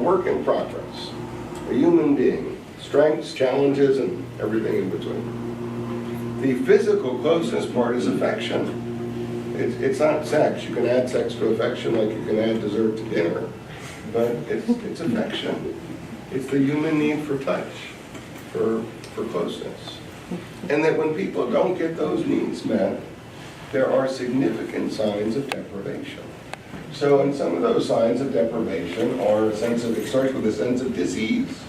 work in progress, a human being, strengths, challenges, and everything in between. The physical closeness part is affection. It's not sex. You can add sex to affection like you can add dessert to dinner, but it's affection. It's the human need for touch, for closeness. And that when people don't get those needs met, there are significant signs of deprivation. So, and some of those signs of deprivation are it starts with a sense of disease.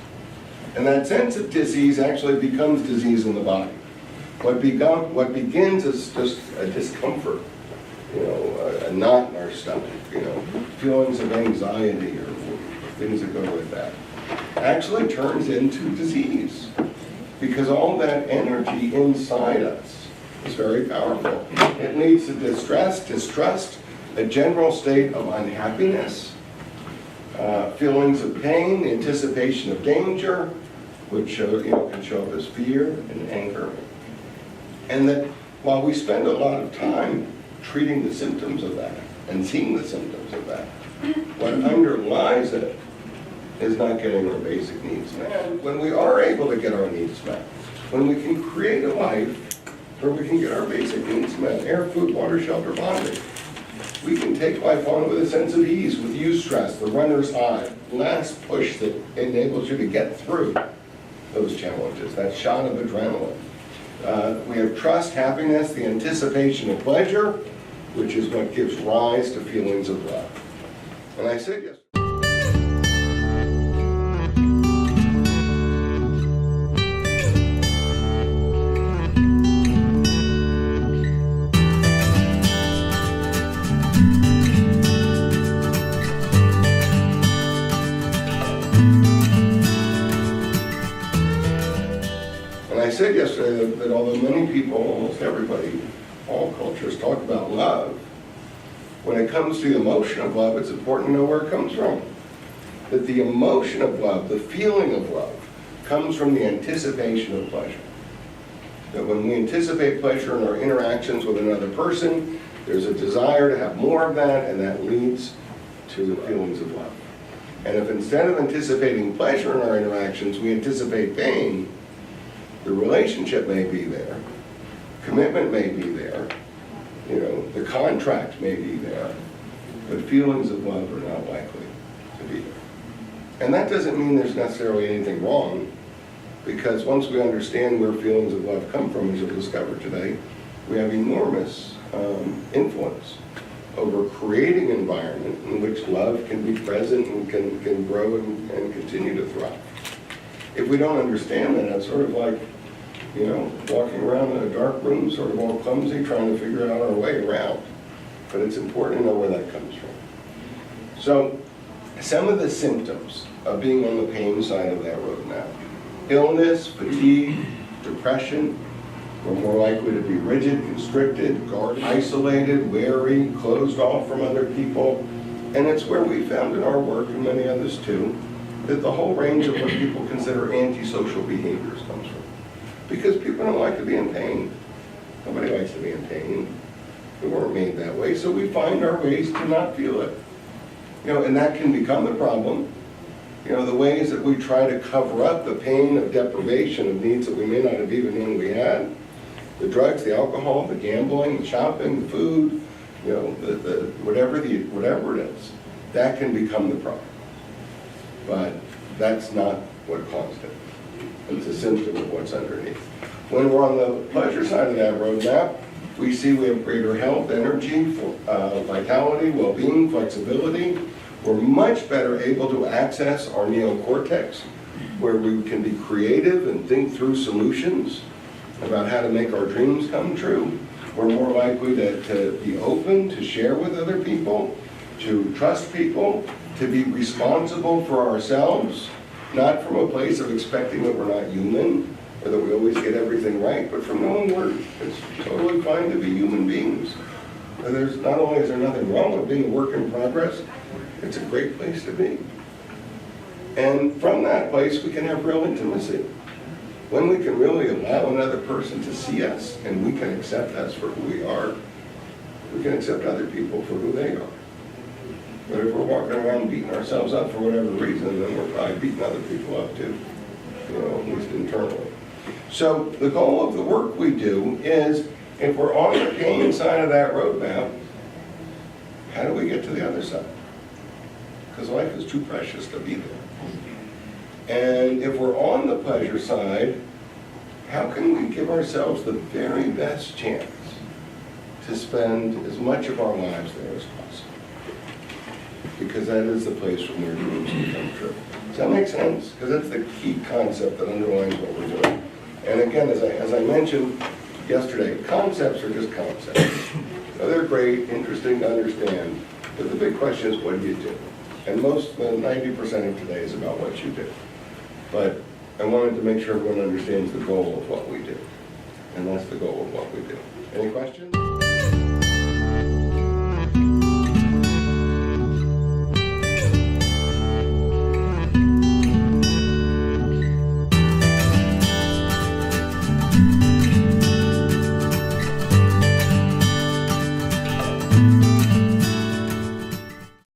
And that sense of disease actually becomes disease in the body. What begins as just a discomfort, a knot in our stomach, feelings of anxiety or things that go with that, actually turns into disease. Because all that energy inside us is very powerful. It leads to distrust, a general state of unhappiness, feelings of pain, anticipation of danger, which can show up as fear and anger. And that while we spend a lot of time treating the symptoms of that and seeing the symptoms of that, what underlies it is not getting our basic needs met. When we are able to get our needs met, when we can create a life where we can get our basic needs met, air, food, water, shelter, bonding, we can take life on with a sense of ease, with eustress, the runner's high, last push that enables you to get through those challenges, that shot of adrenaline. We have trust, happiness, the anticipation of pleasure, which is what gives rise to feelings of love. And I said yes. I said yesterday that although many people, almost everybody, all cultures talk about love, when it comes to the emotion of love, it's important to know where it comes from. That the emotion of love, the feeling of love, comes from the anticipation of pleasure. That when we anticipate pleasure in our interactions with another person, there's a desire to have more of that, and that leads to the feelings of love. And if instead of anticipating pleasure in our interactions, we anticipate pain, the relationship may be there, commitment may be there, the contract may be there, but feelings of love are not likely to be there. And that doesn't mean there's necessarily anything wrong, because once we understand where feelings of love come from, as you'll discover today, we have enormous influence over creating an environment in which love can be present and can grow and continue to thrive. If we don't understand that, it's sort of like, walking around in a dark room, sort of all clumsy, trying to figure out our way around. But it's important to know where that comes from. So, some of the symptoms of being on the pain side of that road now: illness, fatigue, depression. We're more likely to be rigid, constricted, guarded, isolated, wary, closed off from other people. And it's where we found in our work, and many others too, that the whole range of what people consider antisocial behaviors comes from. Because people don't like to be in pain. Nobody likes to be in pain. We weren't made that way, so we find our ways to not feel it. And that can become the problem. The ways that we try to cover up the pain of deprivation of needs that we may not have even known we had. The drugs, the alcohol, the gambling, the shopping, the food, whatever it is, that can become the problem. But that's not what caused it. It's a symptom of what's underneath. When we're on the pleasure side of that roadmap, we see we have greater health, energy, vitality, well-being, flexibility. We're much better able to access our neocortex, where we can be creative and think through solutions about how to make our dreams come true. We're more likely to be open, to share with other people, to trust people, to be responsible for ourselves, not from a place of expecting that we're not human, or that we always get everything right, but from knowing it's totally fine to be human beings. And not only is there nothing wrong with being a work in progress, it's a great place to be. And from that place, we can have real intimacy. When we can really allow another person to see us, and we can accept us for who we are, we can accept other people for who they are. But if we're walking around beating ourselves up for whatever reason, then we're probably beating other people up too, at least internally. So the goal of the work we do is, if we're on the pain side of that roadmap, how do we get to the other side? Because life is too precious to be there. And if we're on the pleasure side, how can we give ourselves the very best chance to spend as much of our lives there as possible? Because that is the place from where dreams become true. Does that make sense? Because that's the key concept that underlines what we're doing. And again, as I mentioned yesterday, concepts are just concepts. They're great, interesting to understand, but the big question is, what do you do? And 90% of today is about what you do. But I wanted to make sure everyone understands the goal of what we do. And that's the goal of what we do. Any questions?